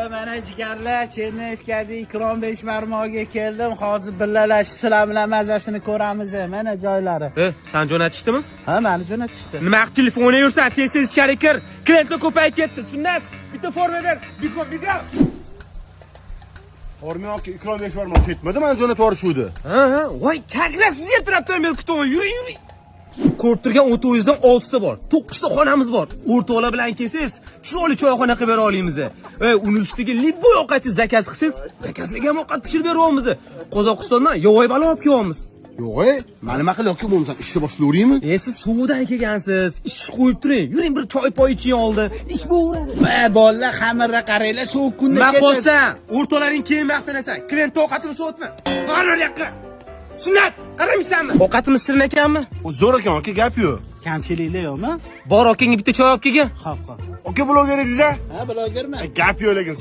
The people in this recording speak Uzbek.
Mana jigarlar, Chernevkada Ikrom Beshbarmoqga keldim. Hozir birgalashib sizlar bilan mazasini ko'ramiz. Mana joylari. Sen jo'natishdimi? Ha, meni jo'natishdi. Nima qilib telefonga yursan, tez-tez ichkari kir. Klientlar ko'payib ketdi. Sunnat, bitta forma ber. Biko. Forma yoki Ikrom Beshbarmoq yetmadi, meni jo'natib yuborishuvdi. Ha, voy, chakrasiz ertirabdan beri kutaman. Yuring. Ko'rib turgan o'tog'ingizdan 6 ta bor. 9 ta xonamiz bor. O'rtoqlar bilan kelsangiz, chiroyli choyxona qilib bera olamiz. Uni ustiga libboy ovqatni zakaz qilsangiz, zakazlarga ham ovqat pishirib beryapmiz. Qozog'istondan yovoy balo olib kelyapmiz. Yo'q, men nima qilyapti bo'lmasam, ishni boshlayveraymi? Siz suvdan kelgansiz. Ish qo'yib turing. Yuring bir choy poy iching oldi. Ish bo'laveradi. Bolalar xamirga qaranglar, sovuq kunda Nima qilsan? O'rtoqlaring keyin maqtanasan. Klient ovqatini sotma. Qara yoqqa. Sunnat, qaramaysanmi? Ovqatimiz shirin ekanmi? Zo'r ekan, aka, gap yo'q. Kamchiliklar yo'qmi? Bor, akangga bitta choy olib kelgin. Xo'p. Aka, bloger edingiz-a? Ha, blogerman. Gap yo'q lekin.